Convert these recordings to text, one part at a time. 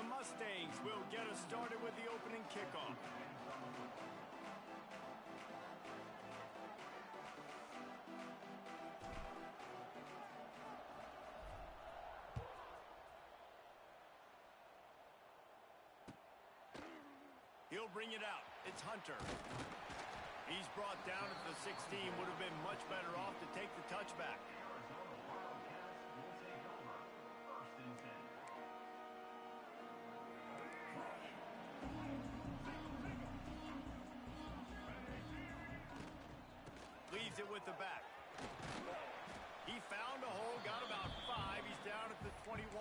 The Mustangs will get us started with the opening kickoff. He'll bring it out. It's Hunter. He's brought down at the 16. Would have been much better off to take the touchback. Leaves it with the back. He found a hole, got about 5. He's down at the 21.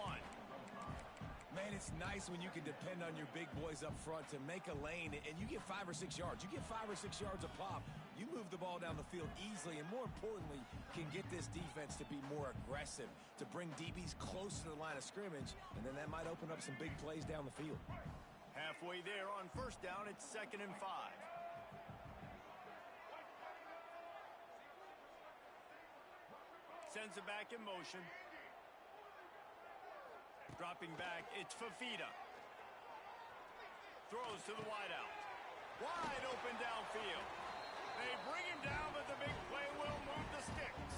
Man, it's nice when you can depend on your big boys up front to make a lane, and you get 5 or 6 yards. You get 5 or 6 yards a pop. You move the ball down the field easily, and more importantly, can get this defense to be more aggressive, to bring DBs close to the line of scrimmage, and then that might open up some big plays down the field. Halfway there on first down, it's 2nd and 5. Sends it back in motion. Dropping back, it's Fafita. Throws to the wideout. Wide open downfield. They bring him down, but the big play will move the sticks.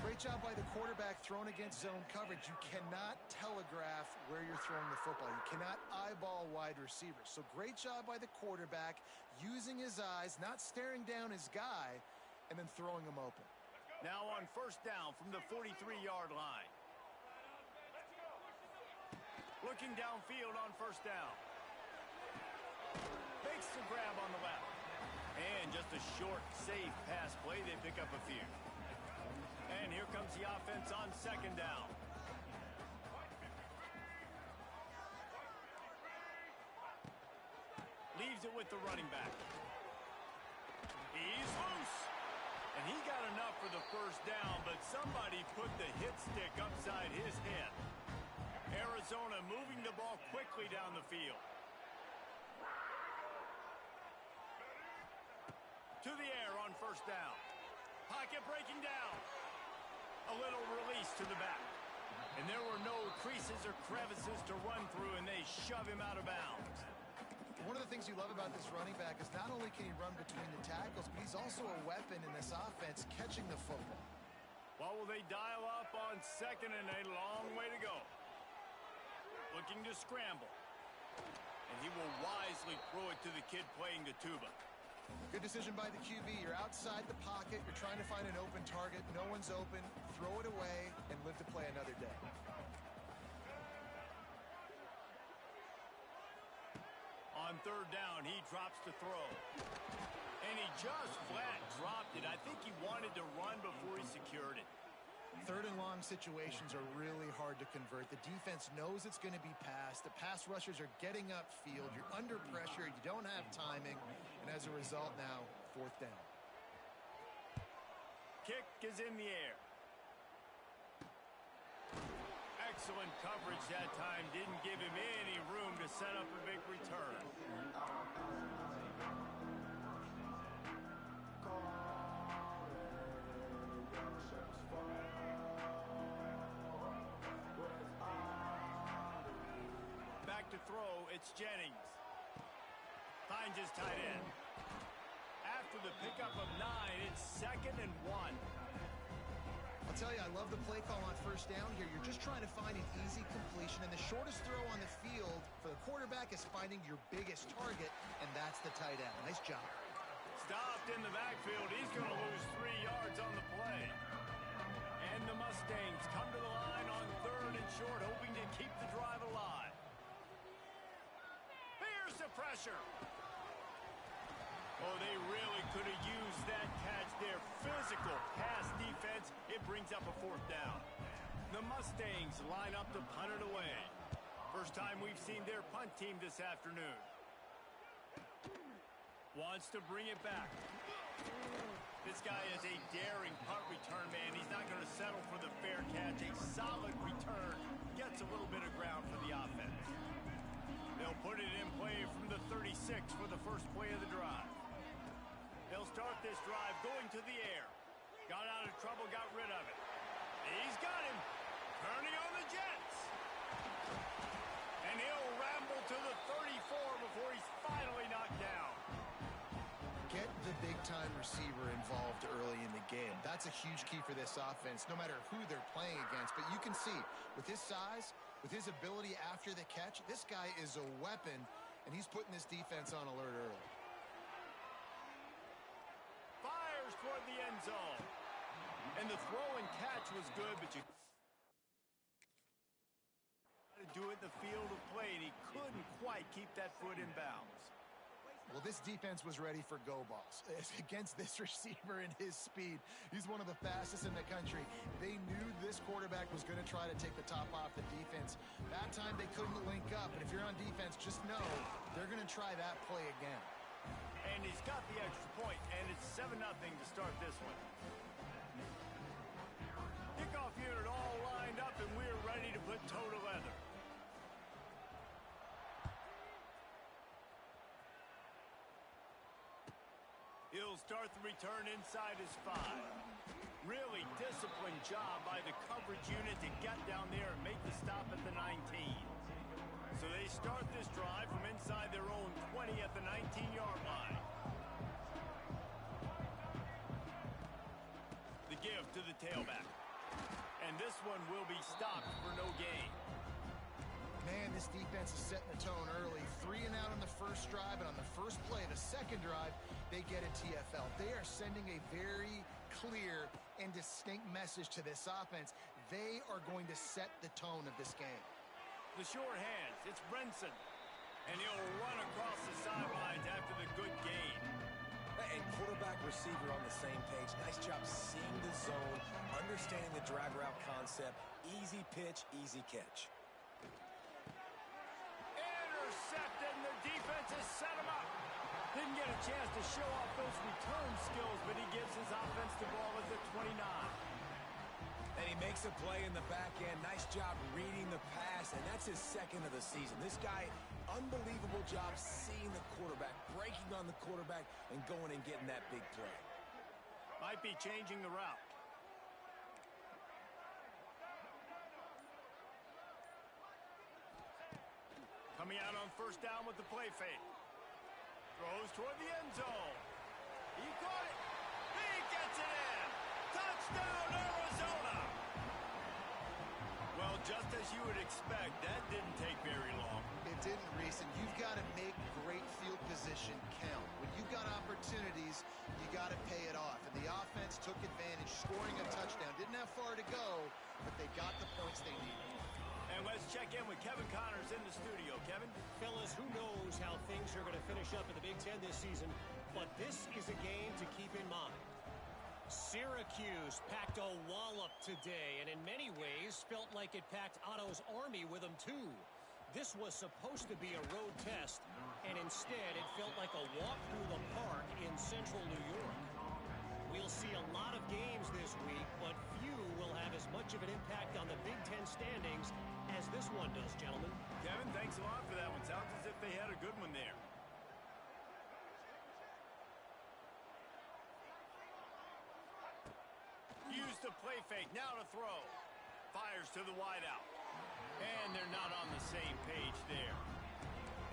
Great job by the quarterback thrown against zone coverage. You cannot telegraph where you're throwing the football. You cannot eyeball wide receivers. So great job by the quarterback using his eyes, not staring down his guy, and then throwing him open. Now on first down from the 43-yard line. Looking downfield on first down. Makes the grab on the left. And just a short, safe pass play. They pick up a few. And here comes the offense on second down. Leaves it with the running back. He's loose. And he got enough for the first down, but somebody put the hit stick upside his head. Arizona moving the ball quickly down the field. To the air on first down. Pocket breaking down. A little release to the back. And there were no creases or crevices to run through, and they shove him out of bounds. One of the things you love about this running back is not only can he run between the tackles, but he's also a weapon in this offense catching the football. Well, will they dial up on second and a long way to go? Looking to scramble. And he will wisely throw it to the kid playing the tuba. Good decision by the QB. You're outside the pocket. You're trying to find an open target. No one's open. Throw it away and live to play another day. On third down, he drops to throw. And he just flat dropped it. I think he wanted to run before he secured it. Third and long situations are really hard to convert. The defense knows it's going to be passed. The pass rushers are getting upfield. You're under pressure. You don't have timing. And as a result now, fourth down. Kick is in the air. Excellent coverage that time. Didn't give him any room to set up a big return. Back to throw, it's Jennings. Finds his tight end. After the pickup of 9, it's 2nd and 1. I'll tell you, I love the play call on first down here. You're just trying to find an easy completion, and the shortest throw on the field for the quarterback is finding your biggest target, and that's the tight end. Nice job. Stopped in the backfield. He's going to lose 3 yards on the play. And the Mustangs come to the line on third and short, hoping to keep the drive alive. Here's the pressure. Oh, they really could have used that catch there. Physical pass defense. It brings up a fourth down. The Mustangs line up to punt it away. First time we've seen their punt team this afternoon. Wants to bring it back. This guy is a daring punt return man. He's not going to settle for the fair catch. A solid return. Gets a little bit of ground for the offense. They'll put it in play from the 36 for the first play of the drive. They'll start this drive going to the air. Got out of trouble, got rid of it. He's got him. Turning on the Jets. receiver involved early in the game. That's a huge key for this offense, no matter who they're playing against. But you can see, with his size, with his ability after the catch, this guy is a weapon, and he's putting this defense on alert early. Fires toward the end zone. And the throw and catch was good, but you got to do it in the field of play, and he couldn't quite keep that foot in bounds. Well, this defense was ready for go balls. Against this receiver and his speed, he's one of the fastest in the country. They knew this quarterback was going to try to take the top off the defense. That time they couldn't link up, and if you're on defense, just know they're going to try that play again. And he's got the extra point, and it's 7-0 to start this one. Kickoff unit all lined up, and we're ready to put toe to leather. He'll start the return inside his 5. Really disciplined job by the coverage unit to get down there and make the stop at the 19. So they start this drive from inside their own 20 at the 19-yard line. The give to the tailback. And this one will be stopped for no gain. Man, this defense is setting the tone early. 3 and out on the first drive, and on the first play, the second drive, they get a TFL. They are sending a very clear and distinct message to this offense. They are going to set the tone of this game. The short hands, it's Brinson. And he'll run across the sidelines after the good gain. And quarterback receiver on the same page. Nice job seeing the zone, understanding the drag route concept. Easy pitch, easy catch. Intercepted, and the defense has set him up. Didn't get a chance to show off those return skills, but he gives his offense the ball at the 29. And he makes a play in the back end. Nice job reading the pass, and that's his second of the season. This guy, unbelievable job seeing the quarterback, breaking on the quarterback, and going and getting that big play. Might be changing the route. Coming out on first down with the play fake. Throws toward the end zone. He caught it. He gets it in. Touchdown, Arizona. Well, just as you would expect, that didn't take very long. It didn't, Reese, and you've got to make great field position count. When you've got opportunities, you got to pay it off. And the offense took advantage, scoring a touchdown. Didn't have far to go, but they got the points they needed. And let's check in with Kevin Connors in the studio. Kevin? Fellas, who knows how things are going to finish up in the Big Ten this season, but this is a game to keep in mind. Syracuse packed a wallop today, and in many ways felt like it packed Otto's Army with them too. This was supposed to be a road test, and instead it felt like a walk through the park in central New York. We'll see a lot of games this week, but few will have as much of an impact on the Big Ten standings as this one does, gentlemen. Kevin, thanks a lot for that one. Sounds as if they had a good one there. Use the play fake, now to throw. Fires to the wideout. And they're not on the same page there.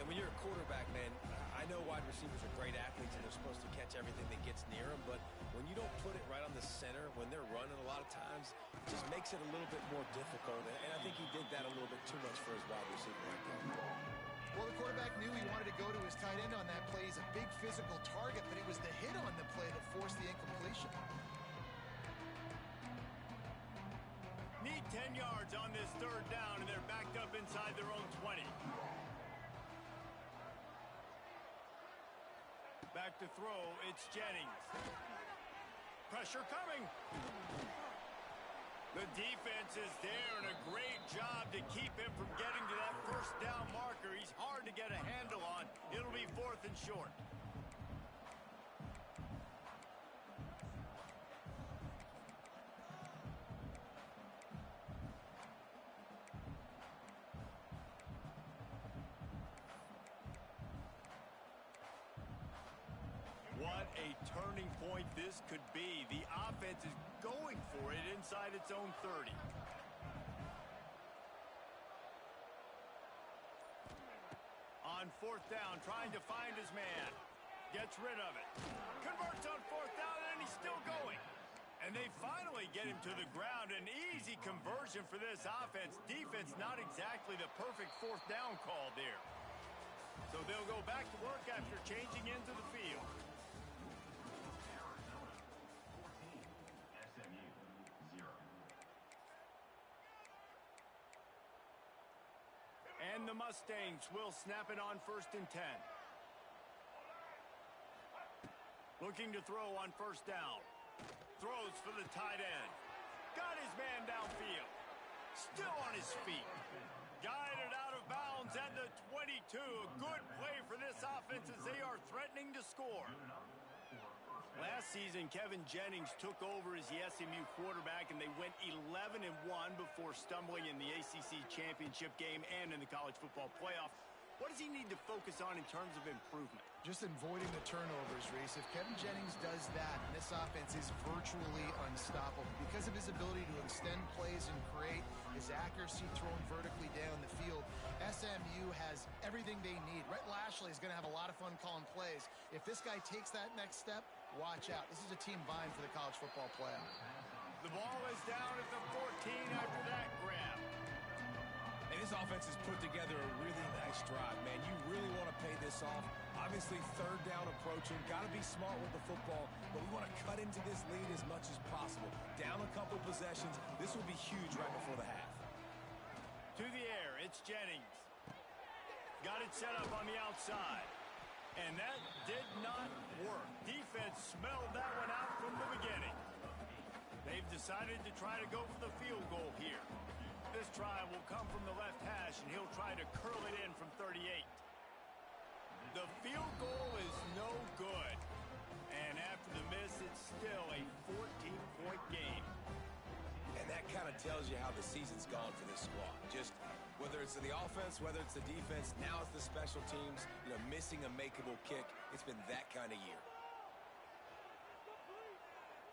And when you're a quarterback, man, I know wide receivers are great athletes and they're supposed to catch everything that gets near them, but when you don't put it right on the center, when they're running a lot of times, it just makes it a little bit more difficult. And I think he did that a little bit too much for his wide receiver right there. Well, the quarterback knew he wanted to go to his tight end on that play. He's a big physical target, but it was the hit on the play that forced the incompletion. Need 10 yards on this third down, and they're backed up inside their own 20. Back to throw, it's Jennings. Pressure coming. The defense is there, and a great job to keep him from getting to that first down marker. He's hard to get a handle on. It'll be 4th and short. What a turning point this could be. The offense is going for it inside its own 30. On 4th down, trying to find his man. Gets rid of it. Converts on fourth down, and he's still going. And they finally get him to the ground. An easy conversion for this offense. Defense, not exactly the perfect fourth down call there. So they'll go back to work after changing into the field. And the Mustangs will snap it on 1st and 10. Looking to throw on first down. Throws for the tight end. Got his man downfield. Still on his feet. Guided out of bounds at the 22. A good play for this offense as they are threatening to score. Last season, Kevin Jennings took over as the SMU quarterback, and they went 11-1 before stumbling in the ACC championship game and in the college football playoff. What does he need to focus on in terms of improvement? Just avoiding the turnovers, Reese. If Kevin Jennings does that, this offense is virtually unstoppable. Because of his ability to extend plays and create, his accuracy thrown vertically down the field, SMU has everything they need. Rhett Lashley is going to have a lot of fun calling plays. If this guy takes that next step, watch out. This is a team vying for the college football playoff. The ball is down at the 14 after that grab. And this offense has put together a really nice drive, man. You really want to pay this off. Obviously, third down approaching. Got to be smart with the football, but we want to cut into this lead as much as possible. Down a couple possessions. This will be huge right before the half. To the air, it's Jennings. Got it set up on the outside. And that did not work. Defense smelled that one out from the beginning. They've decided to try to go for the field goal here. This try will come from the left hash, and he'll try to curl it in from 38. The field goal is no good. And after the miss, it's still a 14-point game. And that kind of tells you how the season's gone for this squad. Just whether it's the offense, whether it's the defense, now it's the special teams, missing a makeable kick. It's been that kind of year.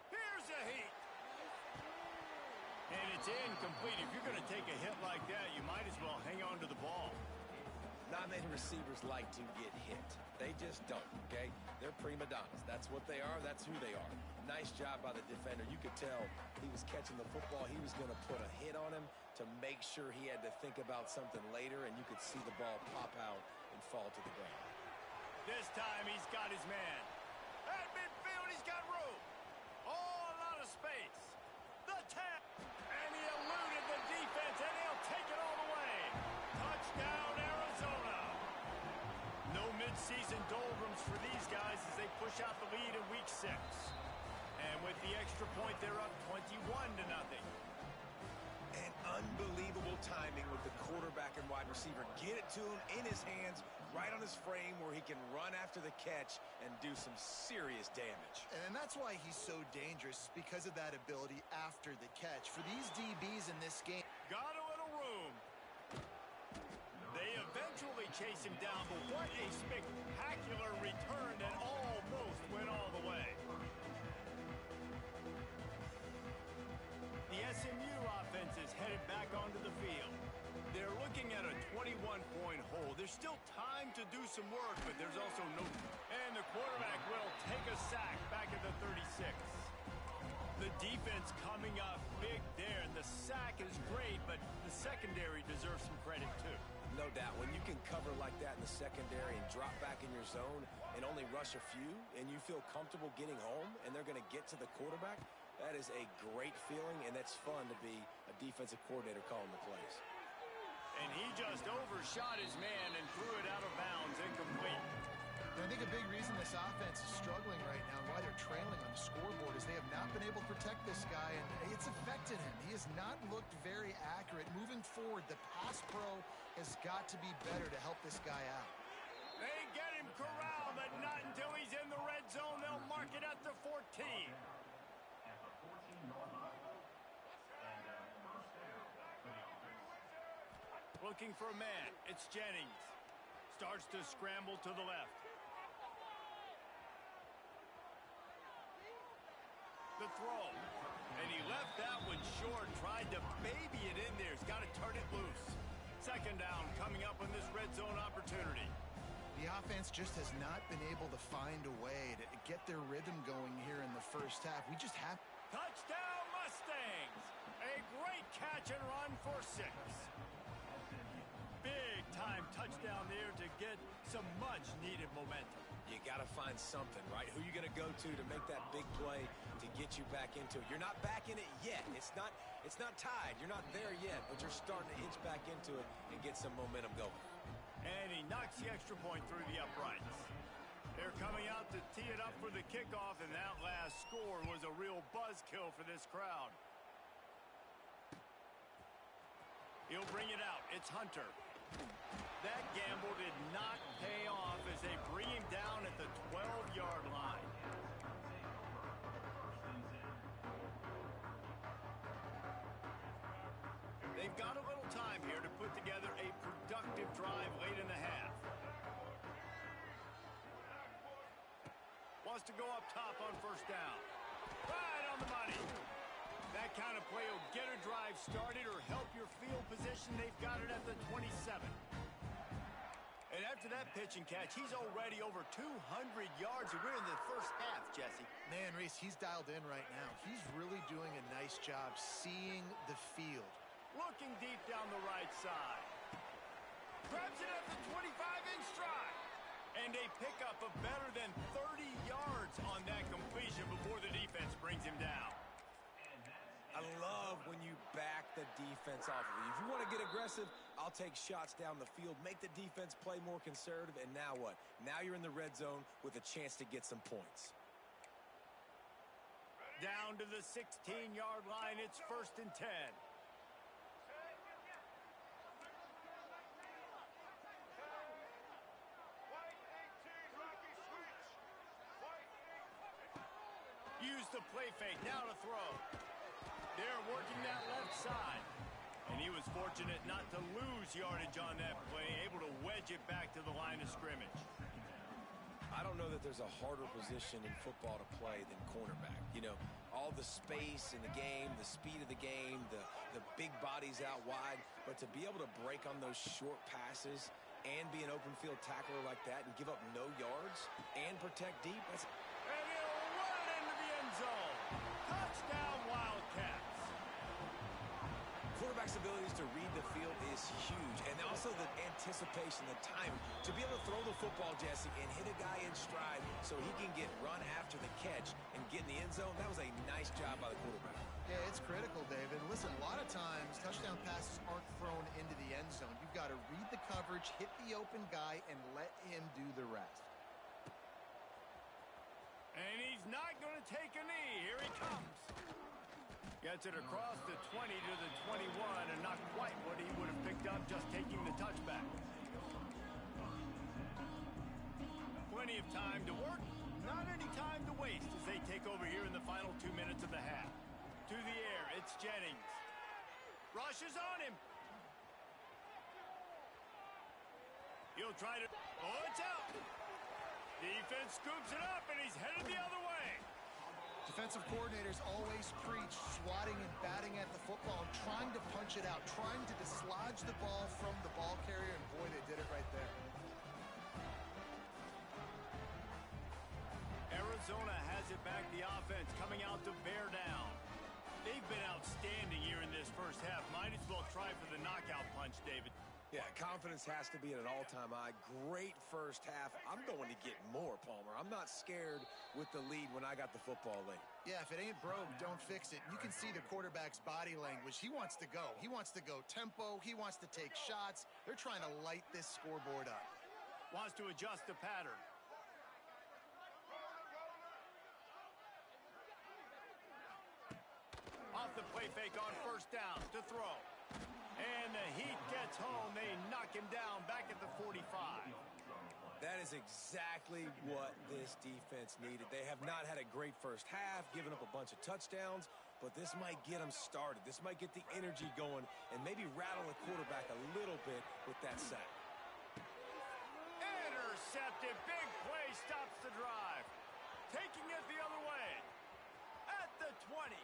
Here's a heat. And it's incomplete. If you're going to take a hit like that, you might as well hang on to the ball. Not many receivers like to get hit. They just don't, okay? They're prima donnas. That's what they are. That's who they are. Nice job by the defender. You could tell he was catching the football. He was going to put a hit on him to make sure he had to think about something later, and you could see the ball pop out and fall to the ground. This time he's got his man. At midfield, he's got room. Oh, a lot of space. The tap. And he eluded the defense, and he'll take it all the way. Touchdown, Arizona. No midseason doldrums for these guys as they push out the lead in week 6. And with the extra point, they're up 21-0. And unbelievable timing with the quarterback and wide receiver. Get it to him in his hands, right on his frame where he can run after the catch and do some serious damage. And that's why he's so dangerous, because of that ability after the catch. For these DBs in this game, got a little room. They eventually chase him down, but what a spectacular return that almost went all the way. The SMU offense is headed back onto the field. They're looking at a 21-point hole. There's still time to do some work, but there's also no... And the quarterback will take a sack back at the 36. The defense coming up big there. The sack is great, but the secondary deserves some credit, too. No doubt. When you can cover like that in the secondary and drop back in your zone and only rush a few, and you feel comfortable getting home, and they're going to get to the quarterback, that is a great feeling, and that's fun to be a defensive coordinator calling the plays. And he just overshot his man and threw it out of bounds, incomplete. I think a big reason this offense is struggling right now and why they're trailing on the scoreboard is they have not been able to protect this guy, and it's affected him. He has not looked very accurate. Moving forward, the pass pro has got to be better to help this guy out. They get him corralled, but not until he's in the red zone. They'll mark it at the 14. Looking for a man. It's Jennings. Starts to scramble to the left. The throw. And he left that one short. Tried to baby it in there. He's got to turn it loose. Second down coming up on this red zone opportunity. The The offense just has not been able to find a way to get their rhythm going here in the first half. We just have... Touchdown Mustangs! A great catch and run for 6. Big time touchdown there to get some much needed momentum. You got to find something, right? Who you going to go to make that big play to get you back into it? You're not back in it yet. It's not tied. You're not there yet, but you're starting to inch back into it and get some momentum going. And he knocks the extra point through the uprights. They're coming out to tee it up for the kickoff, and that last score was a real buzzkill for this crowd. He'll bring it out. It's Hunter. That gamble did not pay off as they bring him down at the 12-yard line. They've got a little time here to put together a productive drive late in the half. Wants to go up top on first down. Right on the money. That kind of play will get a drive started or help your field position. They've got it at the 27. And after that pitch and catch, he's already over 200 yards. We're in the first half, Jesse. Man, Reese, he's dialed in right now. He's really doing a nice job seeing the field. Looking deep down the right side. Grabs it at the 25 in stride. And a pickup of better than 30 yards on that completion before the defense brings him down. I love when you back the defense off of you. If you want to get aggressive, I'll take shots down the field, make the defense play more conservative, and now what? Now you're in the red zone with a chance to get some points. Down to the 16-yard line, it's 1st and 10. Use the play fake, now to throw. They're working that left side. And he was fortunate not to lose yardage on that play, able to wedge it back to the line of scrimmage. I don't know that there's a harder position in football to play than cornerback. You know, all the space in the game, the speed of the game, the big bodies out wide. But to be able to break on those short passes and be an open field tackler like that and give up no yards and protect deep, that's... And he'll run it into the end zone. Touchdown, Wildcats. Quarterback's abilities to read the field is huge, and also the anticipation, the time to be able to throw the football, Jesse, and hit a guy in stride so he can get run after the catch and get in the end zone. That was a nice job by the quarterback. Yeah, it's critical, David. Listen, a lot of times touchdown passes aren't thrown into the end zone. You've got to read the coverage, hit the open guy, and let him do the rest. And he's not going to take a knee. Here he comes. Gets it across the 20 to the 21, and not quite what he would have picked up just taking the touchback. Plenty of time to work, not any time to waste as they take over here in the final 2 minutes of the half. To the air, it's Jennings. Rushes on him. He'll try to... Oh, it's out. Defense scoops it up, and he's headed the other way. Defensive coordinators always preach swatting and batting at the football and trying to punch it out, trying to dislodge the ball from the ball carrier, and boy, they did it right there. Arizona has it back, the offense coming out to bear down. They've been outstanding here in this first half. Might as well try for the knockout punch, David. Yeah, confidence has to be at an all-time high. Great first half. I'm going to get more, Palmer. I'm not scared with the lead when I got the football late. Yeah, if it ain't broke, don't fix it. You can see the quarterback's body language. He wants to go. He wants to go tempo. He wants to take shots. They're trying to light this scoreboard up. Wants to adjust the pattern. Off the play fake on first down to throw. And the Heat gets home. They knock him down back at the 45. That is exactly what this defense needed. They have not had a great first half, given up a bunch of touchdowns, but this might get them started. This might get the energy going and maybe rattle the quarterback a little bit with that sack. Intercepted. Big play stops the drive. Taking it the other way. At the 20.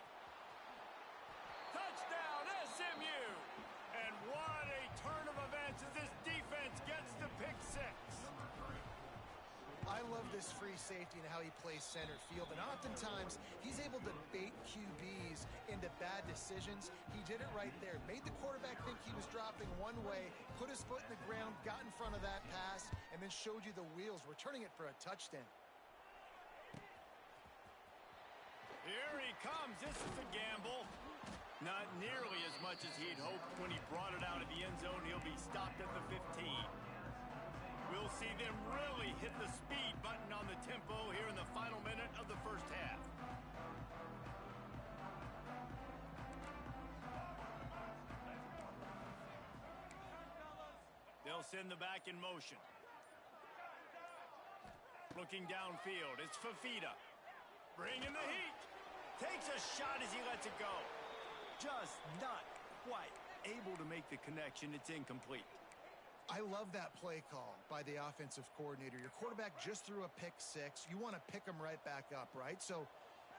Touchdown, SMU. And what a turn of events as this defense gets the pick six. love this free safety and how he plays center field. And oftentimes, he's able to bait QBs into bad decisions. He did it right there. Made the quarterback think he was dropping one way, put his foot in the ground, got in front of that pass, and then showed you the wheels, returning it for a touchdown. Here he comes. This is a gamble. Not nearly as much as he'd hoped when he brought it out of the end zone. He'll be stopped at the 15. We'll see them really hit the speed button on the tempo here in the final minute of the first half. They'll send the back in motion. Looking downfield, it's Fafita. Bringing the heat. Takes a shot as he lets it go. Just not quite able to make the connection. It's incomplete. I love that play call by the offensive coordinator. Your quarterback just threw a pick six. You want to pick him right back up, right? So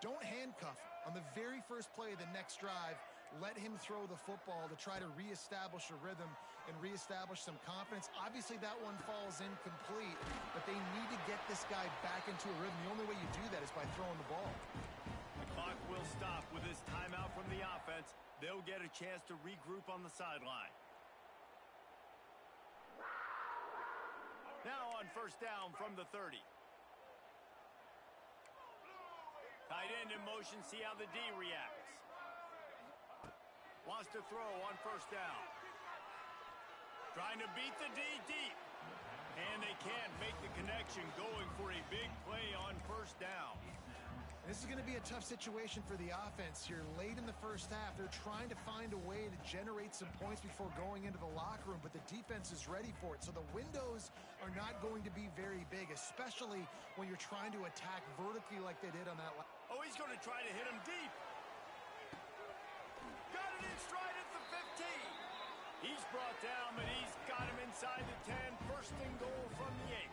don't handcuff him. On the very first play of the next drive, let him throw the football to try to reestablish a rhythm and reestablish some confidence. Obviously, that one falls incomplete, but they need to get this guy back into a rhythm. The only way you do that is by throwing the ball. The clock will stop with this timeout from the offense. They'll get a chance to regroup on the sideline. Now on first down from the 30. Tight end in motion, see how the D reacts. Wants to throw on first down. Trying to beat the D deep. And they can't make the connection, going for a big play on first down. This is going to be a tough situation for the offense here. Late in the first half, they're trying to find a way to generate some points before going into the locker room, but the defense is ready for it. So the windows are not going to be very big, especially when you're trying to attack vertically like they did on that. Oh, he's going to try to hit him deep. Got it in stride at the 15. He's brought down, but he's got him inside the 10. First and goal from the 8.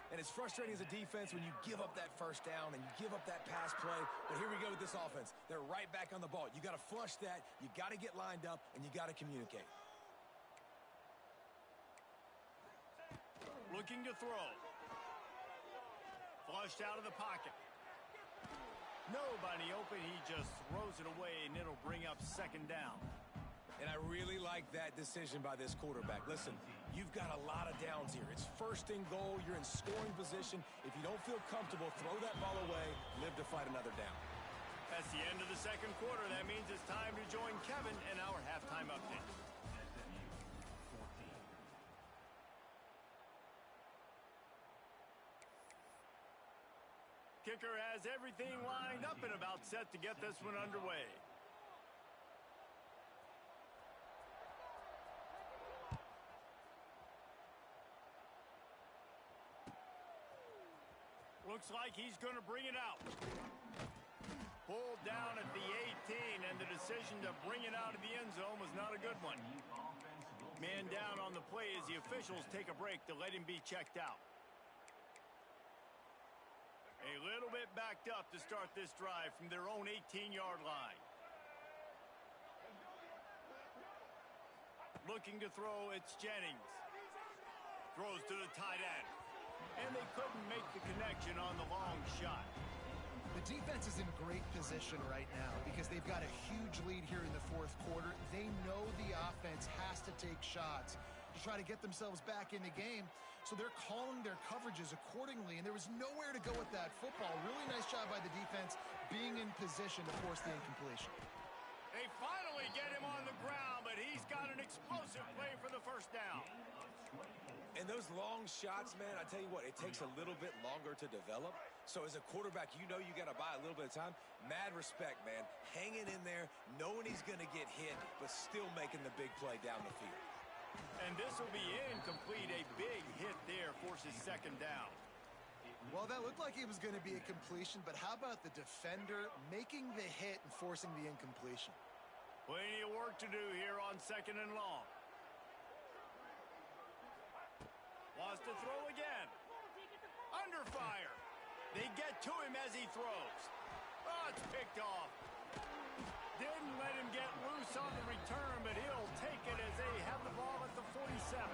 And it's frustrating as a defense when you give up that first down and you give up that pass play. But here we go with this offense. They're right back on the ball. You got to flush that. You got to get lined up, and you got to communicate. Looking to throw. Flushed out of the pocket. Nobody open. He just throws it away, and it'll bring up second down. And I really like that decision by this quarterback. Listen, you've got a lot of downs here. It's first and goal. You're in scoring position. If you don't feel comfortable, throw that ball away. Live to fight another down. That's the end of the second quarter. That means it's time to join Kevin in our halftime update. Kicker has everything lined up and about set to get this one underway. Looks like he's going to bring it out. Pulled down at the 18, and the decision to bring it out of the end zone was not a good one. Man down on the play as the officials take a break to let him be checked out. A little bit backed up to start this drive from their own 18-yard line. Looking to throw, it's Jennings. Throws to the tight end. And they couldn't make the connection on the long shot. The defense is in great position right now because they've got a huge lead here in the fourth quarter. They know the offense has to take shots to try to get themselves back in the game. So they're calling their coverages accordingly, and there was nowhere to go with that football. Really nice job by the defense being in position to force the incompletion. They finally get him on the ground, but he's got an explosive play for the first down. And those long shots, man, I tell you what, it takes a little bit longer to develop. So as a quarterback, you know you got to buy a little bit of time. Mad respect, man. Hanging in there, knowing he's going to get hit, but still making the big play down the field. And this will be incomplete. A big hit there forces second down. Well, that looked like it was going to be a completion, but how about the defender making the hit and forcing the incompletion? Plenty of work to do here on second and long. Wants to throw again. Under fire. They get to him as he throws. Oh, it's picked off. Didn't let him get loose on the return, but he'll take it as they have the ball at the 47.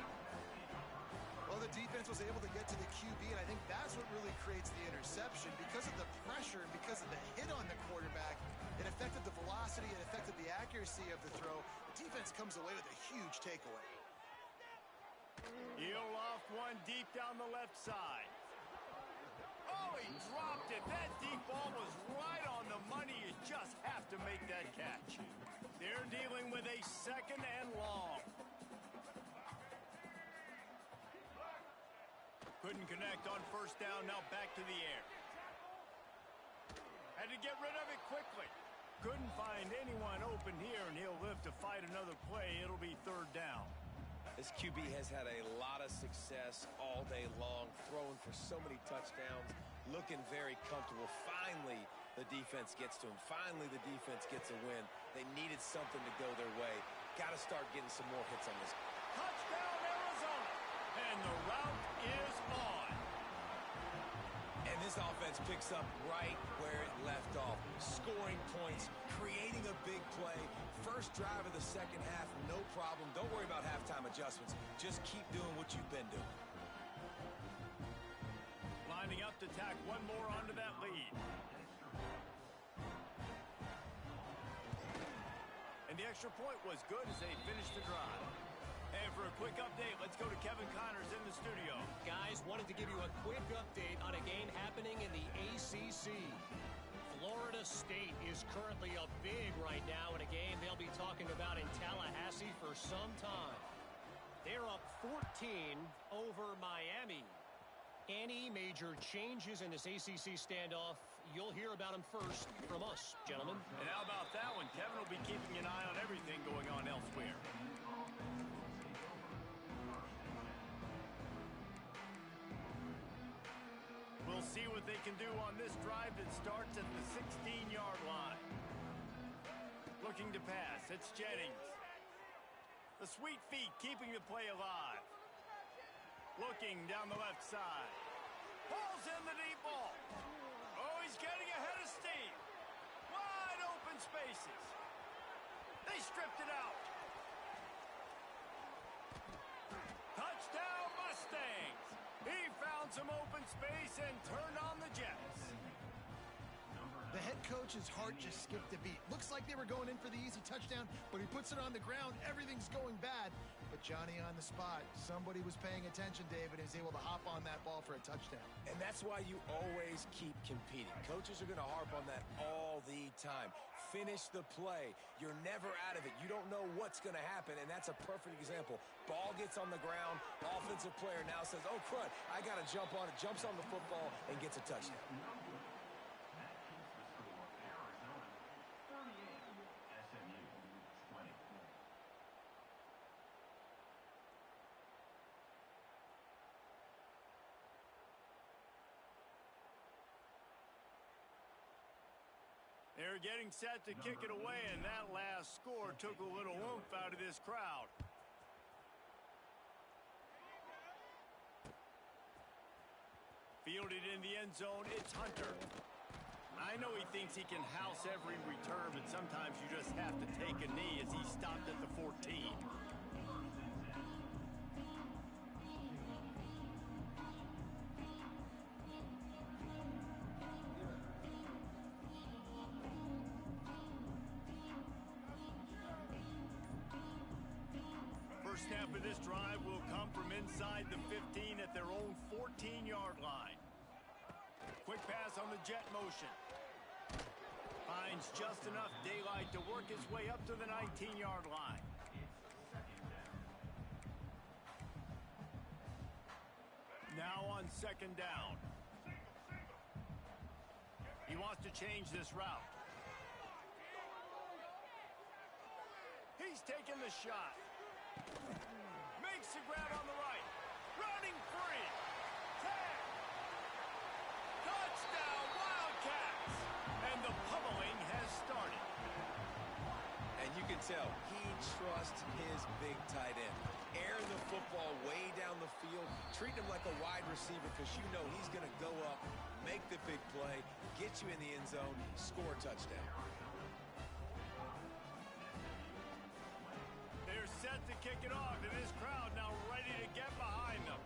Well, the defense was was able to get to the QB, and I think that's what really creates the interception. Because of the pressure and because of the hit on the quarterback, it affected the velocity, it affected the accuracy of the throw. The defense comes away with a huge takeaway. He'll loft one deep down the left side. Oh, he dropped it. That deep ball was right on the money. You just have to make that catch. They're dealing with a 2nd and long. Couldn't connect on 1st down. Now back to the air. Had to get rid of it quickly. Couldn't find anyone open here, and he'll live to fight another play. It'll be 3rd down. This QB has had a lot of success all day long, throwing for so many touchdowns, looking very comfortable. Finally, the defense gets to him. Finally, the defense gets a win. They needed something to go their way. Got to start getting some more hits on this. Touchdown, Arizona! And the route is on. And this offense picks up right where it left off. Scoring points, creating a big play. First drive of the 2nd half, no problem. Don't worry about halftime adjustments. Just keep doing what you've been doing. Lining up to tack one more onto that lead. And the extra point was good as they finished the drive. And for a quick update, let's go to Kevin Connors in the studio. Guys, wanted to give you a quick update on a game happening in the ACC. Florida State is currently up big right now in a game they'll be talking about in Tallahassee for some time. They're up 14 over Miami. Any major changes in this ACC standoff, you'll hear about them first from us, gentlemen. And how about that one? Kevin will be keeping an eye on everything going on elsewhere. We'll see what they can do on this drive that starts at the 16-yard line. Looking to pass, it's Jennings. The sweet feet keeping the play alive. Looking down the left side. Pulls in the deep ball. Oh, he's getting ahead of steam. Wide open spaces. They stripped it out. Touchdown Mustangs. He found some open space and turned on the Jets. The head coach's heart just skipped a beat. Looks like they were going in for the easy touchdown, but he puts it on the ground. Everything's going bad. But Johnny on the spot. Somebody was paying attention, David, and is able to hop on that ball for a touchdown. And that's why you always keep competing. Coaches are going to harp on that all the time. Finish the play. You're never out of it. You don't know what's going to happen, and that's a perfect example. Ball gets on the ground. Offensive player now says, oh, crud, I got to jump on it. Jumps on the football and gets a touchdown. They're getting set to kick it away, and that last score took a little oomph out of this crowd. Fielded in the end zone, it's Hunter. I know he thinks he can house every return, but sometimes you just have to take a knee as he stopped at the 14. First snap of this drive will come from inside the 15 at their own 14-yard line. Quick pass on the jet motion. Finds just enough daylight to work his way up to the 19-yard line. Now on 2nd down. He wants to change this route. He's taking the shot. Makes the grab on the right. Running free. 10. Touchdown, Wildcats. And the pummeling has started. And you can tell he trusts his big tight end. Air the football way down the field. Treat him like a wide receiver because you know he's going to go up, make the big play, get you in the end zone, score a touchdown. They're set to kick it off, and this crowd now ready to get behind them.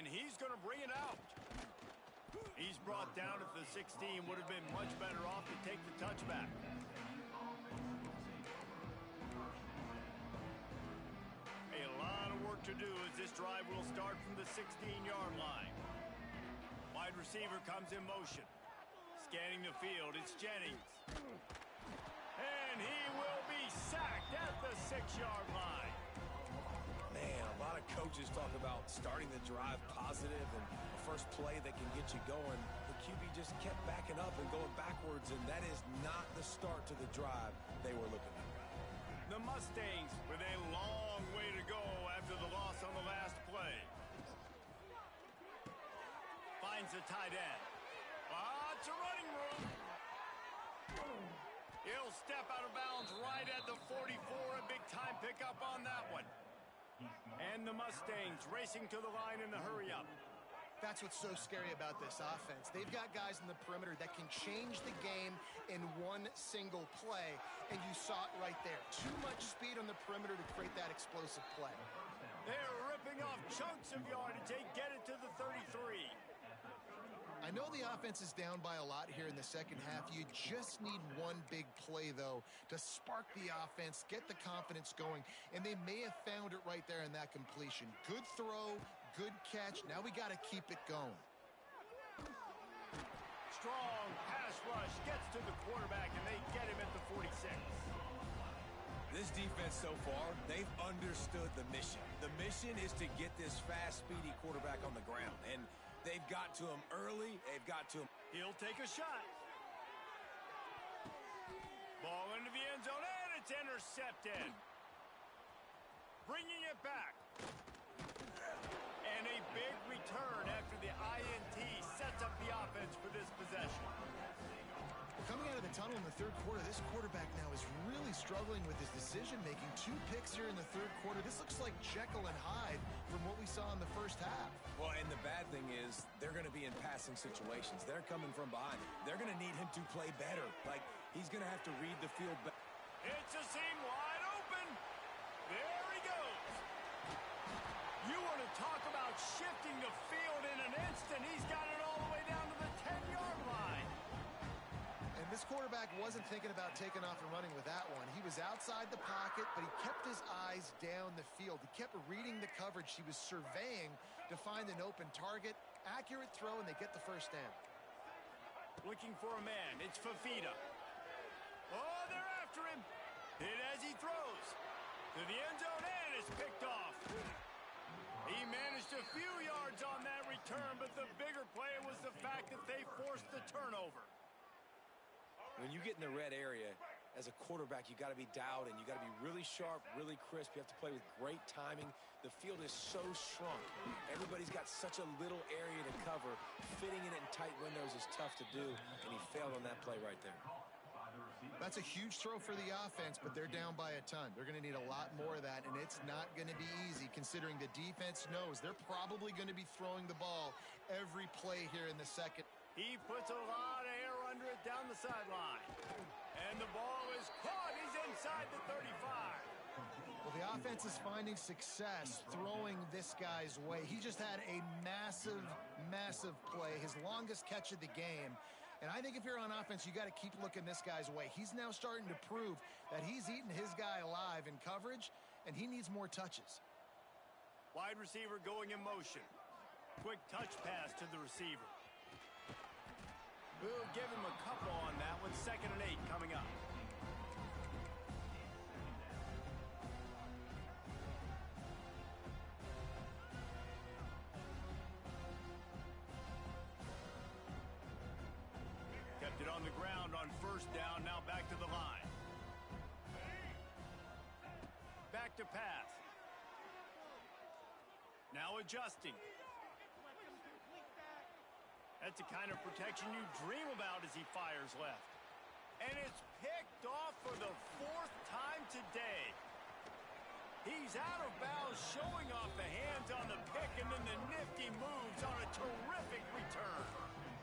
And he's going to bring it out. He's brought down at the 16. Would have been much better off to take the touchback. A lot of work to do as this drive will start from the 16-yard line. Wide receiver comes in motion. Scanning the field, it's Jennings. And he will be sacked at the 6-yard line. Man, a lot of coaches talk about starting the drive positive and the first play that can get you going. The QB just kept backing up and going backwards, and that is not the start to the drive they were looking at. The Mustangs with a long way to go after the loss on the last play. Finds the tight end. Lots of running room. He'll step out of bounds right at the 44. A big-time pickup on that one. And the Mustangs racing to the line in the hurry-up. That's what's so scary about this offense. They've got guys in the perimeter that can change the game in one single play, and you saw it right there. Too much speed on the perimeter to create that explosive play. They're ripping off chunks of yardage. They get it to the 33. I know the offense is down by a lot here in the second half. You just need one big play, though, to spark the offense, get the confidence going, and they may have found it right there in that completion. Good throw, good catch. Now we got to keep it going. Strong pass rush gets to the quarterback, and they get him at the 46. This defense so far, they've understood the mission. The mission is to get this fast, speedy quarterback on the ground, and they've got to him early. They've got to him. He'll take a shot. Ball into the end zone, and it's intercepted. Bringing it back. And a big return after the INT sets up the offense for this possession. Coming out of the tunnel in the third quarter, this quarterback now is really struggling with his decision-making. 2 picks here in the third quarter. This looks like Jekyll and Hyde from what we saw in the first half. Well, and the bad thing is they're going to be in passing situations. They're coming from behind. They're going to need him to play better. Like, he's going to have to read the field better. It's a seam wide open. There he goes. You want to talk about shifting the field in an instant. He's got it all the way down to the 10-yard line. And this quarterback wasn't thinking about taking off and running with that one. He was outside the pocket, but he kept his eyes down the field. He kept reading the coverage. He was surveying to find an open target. Accurate throw, and they get the first down. Looking for a man. It's Fafita. Oh, they're after him. Hit as he throws. To the end zone, and it's picked off. He managed a few yards on that return, but the bigger play was the fact that they forced the turnover. When you get in the red area, as a quarterback, you got to be dialed in. You got to be really sharp, really crisp. You have to play with great timing. The field is so shrunk. Everybody's got such a little area to cover. Fitting it in tight windows is tough to do, and he failed on that play right there. That's a huge throw for the offense, but they're down by a ton. They're going to need a lot more of that, and it's not going to be easy considering the defense knows they're probably going to be throwing the ball every play here in the second. He puts a lot of air under it down the sideline. And the ball is caught. He's inside the 35. Well, the offense is finding success throwing this guy's way. He just had a massive, massive play, his longest catch of the game. And I think if you're on offense, you got to keep looking this guy's way. He's now starting to prove that he's eating his guy alive in coverage, and he needs more touches. Wide receiver going in motion. Quick touch pass to the receiver. We'll give him a couple on that one. 2nd and 8 coming up. Kept it on the ground on 1st down. Now back to the line. Back to pass. Now adjusting. That's the kind of protection you dream about as he fires left. And it's picked off for the 4th time today. He's out of bounds, showing off the hands on the pick, and then the nifty moves on a terrific return.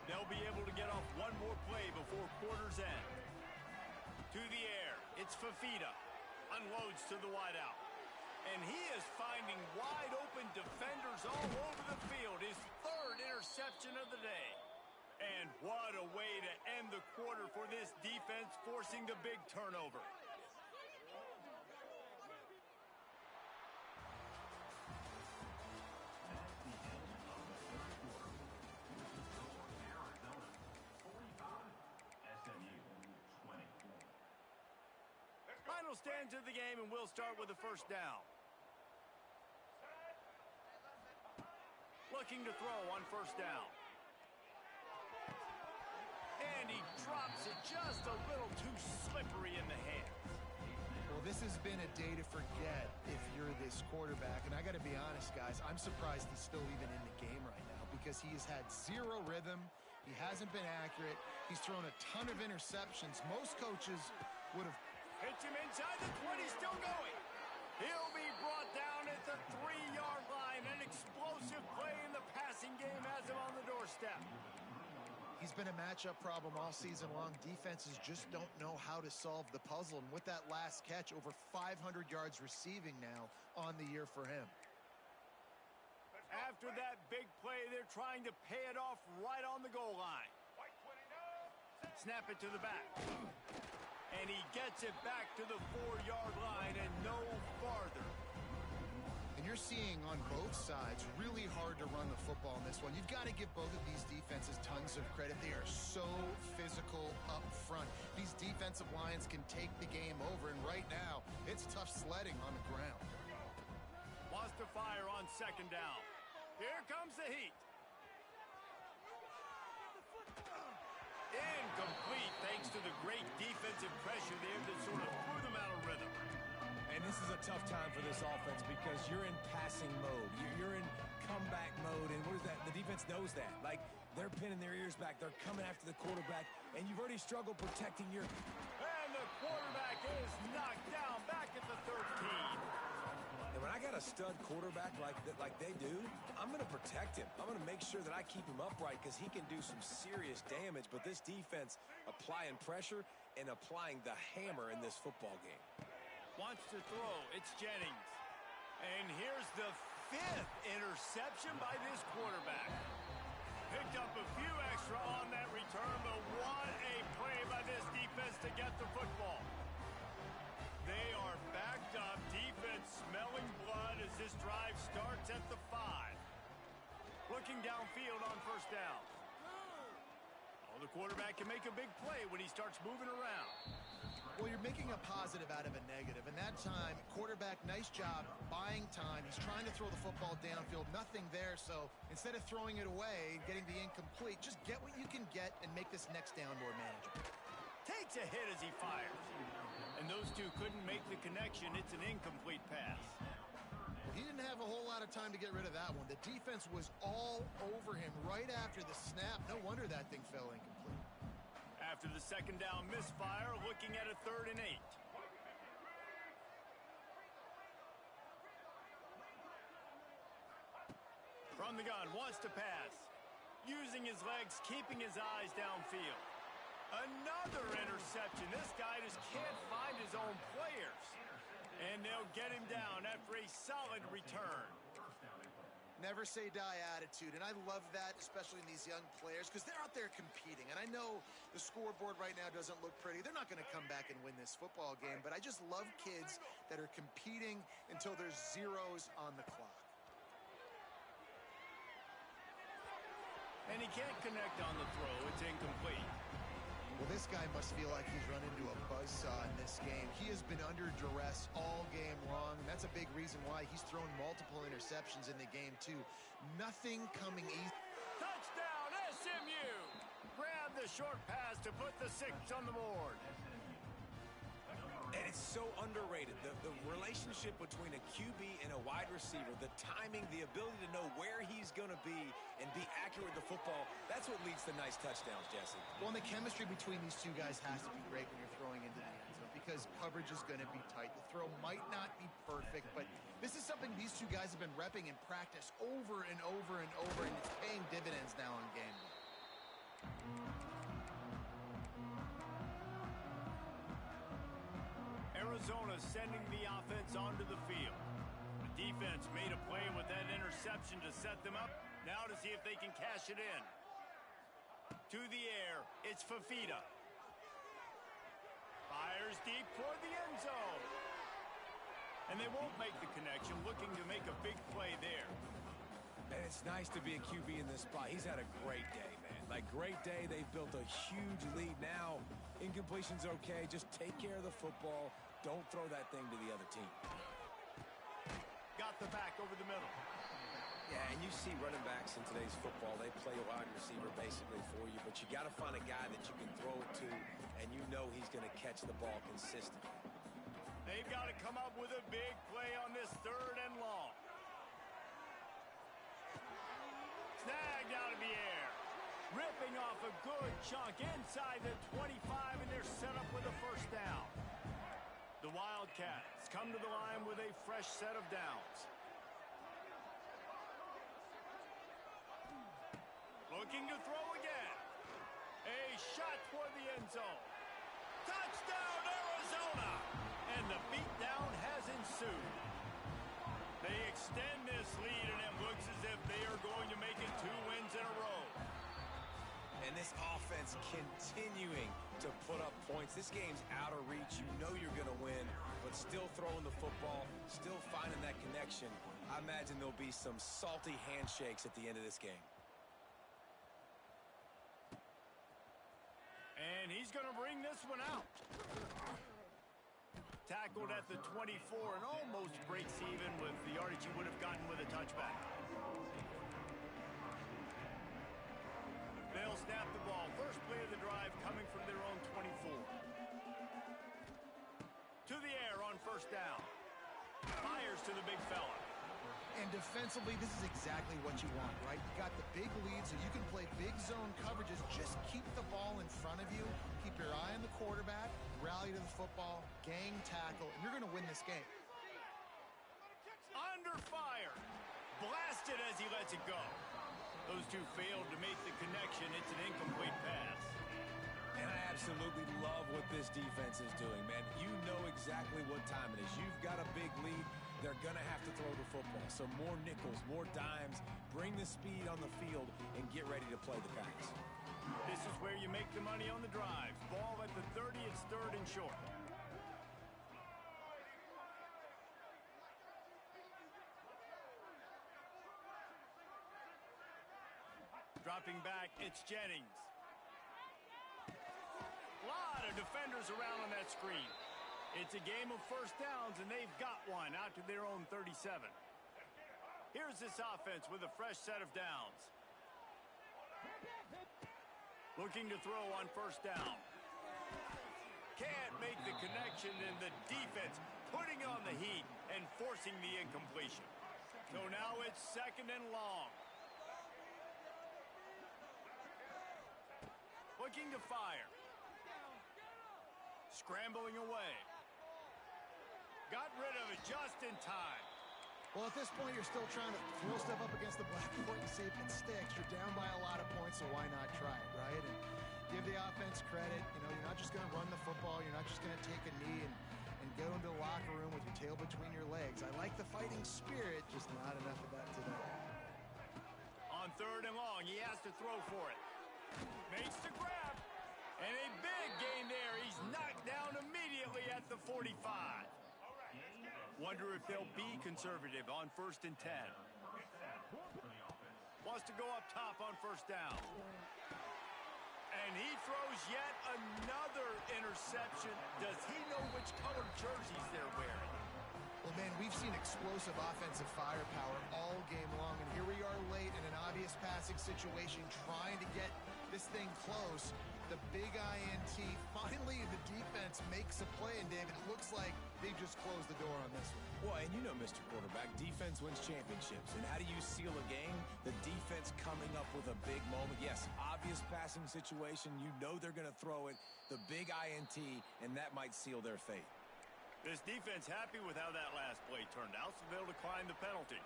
They'll be able to get off one more play before quarter's end. To the air, it's Fafita. Unloads to the wideout. And he is finding wide open defenders all over the field. His interception of the day. And what a way to end the quarter for this defense, forcing the big turnover. Final stand of the game, and we'll start with the first down. Looking to throw on first down. And he drops it just a little too slippery in the hands. Well, this has been a day to forget if you're this quarterback. And I got to be honest, guys, I'm surprised he's still even in the game right now because he has had zero rhythm. He hasn't been accurate. He's thrown a ton of interceptions. Most coaches would have... Hits him inside the 20, still going. He'll be brought down at the 3-yard line. An explosive play in the passing game has him on the doorstep. He's been a matchup problem all season long. Defenses just don't know how to solve the puzzle. And with that last catch, over 500 yards receiving now on the year for him. After that big play, they're trying to pay it off right on the goal line. Snap it to the back. And he gets it back to the 4-yard line and no farther. And you're seeing on both sides really hard to run the football in this one. You've got to give both of these defenses tons of credit. They are so physical up front. These defensive lines can take the game over, and right now, it's tough sledding on the ground. Wants to fire on second down. Here comes the heat. Incomplete thanks to the great defensive pressure there that sort of threw them out of rhythm. And this is a tough time for this offense because you're in passing mode. You're in comeback mode, and what is that? The defense knows that. Like, they're pinning their ears back. They're coming after the quarterback, and you've already struggled protecting your... And the quarterback is knocked down back at the 13. And when I got a stud quarterback like they do, I'm going to protect him. I'm going to make sure that I keep him upright because he can do some serious damage. But this defense applying pressure and applying the hammer in this football game. Wants to throw. It's Jennings. And here's the 5th interception by this quarterback. Picked up a few extra on that return, but what a play by this defense to get the football. They are backed up. Defense smelling blood as this drive starts at the 5. Looking downfield on first down. Oh, the quarterback can make a big play when he starts moving around. Well, you're making a positive out of a negative. And that time, quarterback, nice job buying time. He's trying to throw the football downfield. Nothing there. So instead of throwing it away, getting the incomplete, just get what you can get and make this next down more manageable. Takes a hit as he fires. And those two couldn't make the connection. It's an incomplete pass. He didn't have a whole lot of time to get rid of that one. The defense was all over him right after the snap. No wonder that thing fell incomplete. After the second down misfire, looking at a 3rd and 8. From the gun, wants to pass. Using his legs, keeping his eyes downfield. Another interception. This guy just can't find his own players. And they'll get him down after a solid return. Never say die attitude, and I love that, especially in these young players, because they're out there competing. And I know the scoreboard right now doesn't look pretty. They're not going to come back and win this football game, but I just love kids that are competing until there's zeros on the clock. And he can't connect on the throw. It's incomplete. Well, this guy must feel like he's run into a buzzsaw in this game. He has been under duress all game long, and that's a big reason why he's thrown multiple interceptions in the game, too. Nothing coming easy. Touchdown, SMU! Grab the short pass to put the 6 on the board. And it's so underrated. The relationship between a QB and a wide receiver, the timing, the ability to know where he's going to be and be accurate with the football, that's what leads to nice touchdowns, Jesse. Well, and the chemistry between these two guys has to be great when you're throwing into the end zone because coverage is going to be tight. The throw might not be perfect, but this is something these two guys have been repping in practice over and over and over, and it's paying dividends now on game day. Arizona sending the offense onto the field. The defense made a play with that interception to set them up, Now to see if they can cash it in. To the air, it's Fafita. Fires deep toward the end zone. And they won't make the connection, looking to make a big play there. And it's nice to be a QB in this spot. He's had a great day, man. Like, great day. They've built a huge lead. Now, incompletion's okay. Just take care of the football. Don't throw that thing to the other team. Got the back over the middle. Yeah, and you see running backs in today's football, they play a wide receiver basically for you, but you got to find a guy that you can throw it to, and you know he's going to catch the ball consistently. They've got to come up with a big play on this 3rd and long. Snagged out of the air. Ripping off a good chunk inside the 25, and they're set up with a first down. The Wildcats come to the line with a fresh set of downs. Looking to throw again. A shot toward the end zone. Touchdown, Arizona! And the beatdown has ensued. They extend this lead, and it looks as if they are going to make it 2 wins in a row. And this offense continuing to put up points. This game's out of reach. You know you're going to win, but still throwing the football, still finding that connection. I imagine there'll be some salty handshakes at the end of this game. And he's going to bring this one out. Tackled at the 24 and almost breaks even with the yardage he would have gotten with a touchback. They'll snap the ball. First play of the drive coming from their own 24. To the air on first down. Fires to the big fella. And defensively, this is exactly what you want, right? You got the big lead, so you can play big zone coverages. Just keep the ball in front of you. Keep your eye on the quarterback. Rally to the football. Gang tackle. And you're going to win this game. Under fire. Blasted as he lets it go. Those two failed to make the connection. It's an incomplete pass. And I absolutely love what this defense is doing, man. You know exactly what time it is. You've got a big lead. They're going to have to throw the football. So more nickels, more dimes. Bring the speed on the field and get ready to play the pass. This is where you make the money on the drive. Ball at the 30, it's 3rd and short. Dropping back, it's Jennings. A lot of defenders around on that screen. It's a game of first downs, and they've got one out to their own 37. Here's this offense with a fresh set of downs. Looking to throw on first down. Can't make the connection, and the defense putting on the heat and forcing the incompletion. So now it's 2nd and long. Looking to fire. Scrambling away. Got rid of it just in time. Well, at this point, you're still trying to throw stuff up against the blackboard and see if it sticks. You're down by a lot of points, so why not try it, right? And give the offense credit. You know, you're not just going to run the football. You're not just going to take a knee and go into the locker room with your tail between your legs. I like the fighting spirit, just not enough of that today. On 3rd and long, he has to throw for it. Makes the grab. And a big gain there. He's knocked down immediately at the 45. Wonder if they'll be conservative on 1st and 10. Wants to go up top on first down. And he throws yet another interception. Does he know which color jerseys they're wearing? Well, man, we've seen explosive offensive firepower all game long, and here we are late in an obvious passing situation trying to get this thing close. The big INT, finally the defense makes a play, and David, it looks like they've just closed the door on this one. Well, and you know, Mr. Quarterback, defense wins championships. And how do you seal a game? The defense coming up with a big moment. Yes, obvious passing situation. You know they're going to throw it. The big INT, and that might seal their fate. This defense happy with how that last play turned out, so they'll decline the penalty.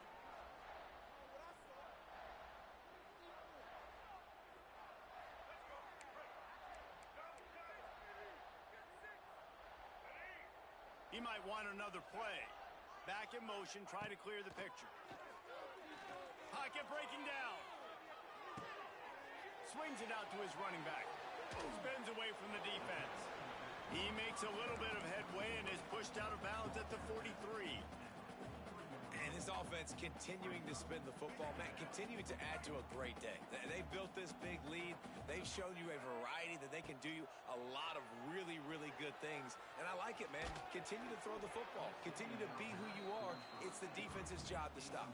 He might want another play. Back in motion, try to clear the picture. Pocket it breaking down. Swings it out to his running back. Spins away from the defense. He makes a little bit of headway and is pushed out of bounds at the 43. And his offense continuing to spin the football, man, continuing to add to a great day. They've built this big lead. They've shown you a variety that they can do a lot of really, really good things. And I like it, man. Continue to throw the football. Continue to be who you are. It's the defense's job to stop.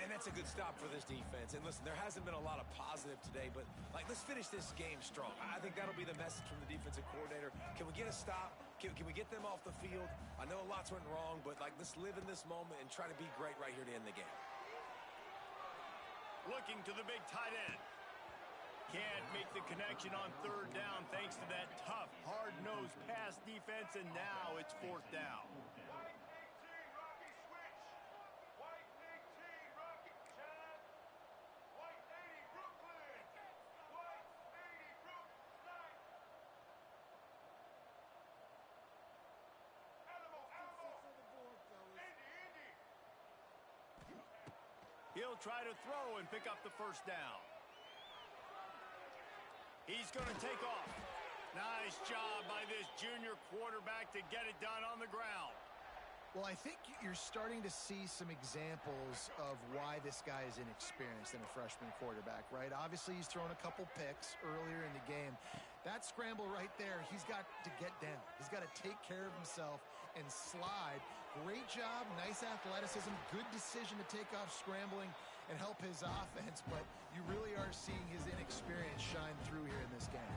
And that's a good stop for this defense. And listen, there hasn't been a lot of positive today, but let's finish this game strong. I think that'll be the message from the defensive coordinator. Can we get a stop? Can we get them off the field? I know lots went wrong, but let's live in this moment and try to be great right here to end the game. Looking to the big tight end. Can't make the connection on third down thanks to that tough, hard-nosed pass defense, and now it's fourth down. He'll try to throw and pick up the first down. He's going to take off. Nice job by this junior quarterback to get it done on the ground. Well, I think you're starting to see some examples of why this guy is inexperienced in a freshman quarterback, right? Obviously, he's thrown a couple picks earlier in the game. That scramble right there, he's got to get down. He's got to take care of himself and slide. Great job, nice athleticism, good decision to take off scrambling and help his offense, but you really are seeing his inexperience shine through here in this game.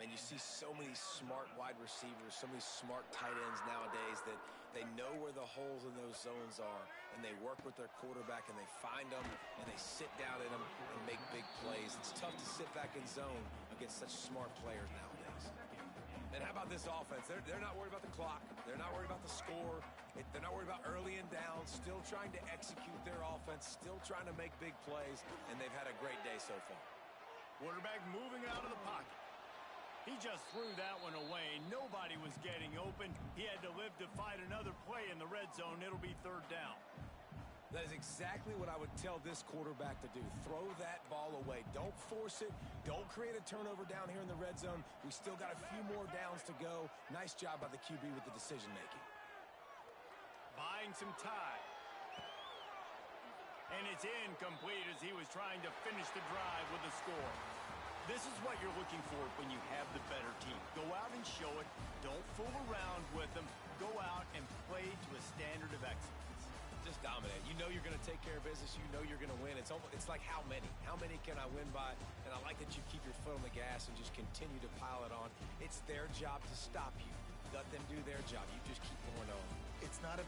Man, you see so many smart wide receivers, so many smart tight ends nowadays that they know where the holes in those zones are, and they work with their quarterback, and they find them, and they sit down in them and make big plays. It's tough to sit back in zone against such smart players nowadays. And how about this offense? They're not worried about the clock. They're not worried about the score. They're not worried about early and down, still trying to execute their offense, still trying to make big plays, and they've had a great day so far. Quarterback moving out of the pocket. He just threw that one away. Nobody was getting open. He had to live to fight another play in the red zone. It'll be third down. That is exactly what I would tell this quarterback to do. Throw that ball away. Don't force it. Don't create a turnover down here in the red zone. We still got a few more downs to go. Nice job by the QB with the decision-making. Buying some time. And it's incomplete as he was trying to finish the drive with a score. This is what you're looking for when you have the better team. Go out and show it. Don't fool around with them. Go out and play to a standard of excellence. Just dominate. You know you're going to take care of business. You know you're going to win. It's like how many? How many can I win by? And I like that you keep your foot on the gas and just continue to pile it on. It's their job to stop you. Let them do their job. You just keep going on. It's not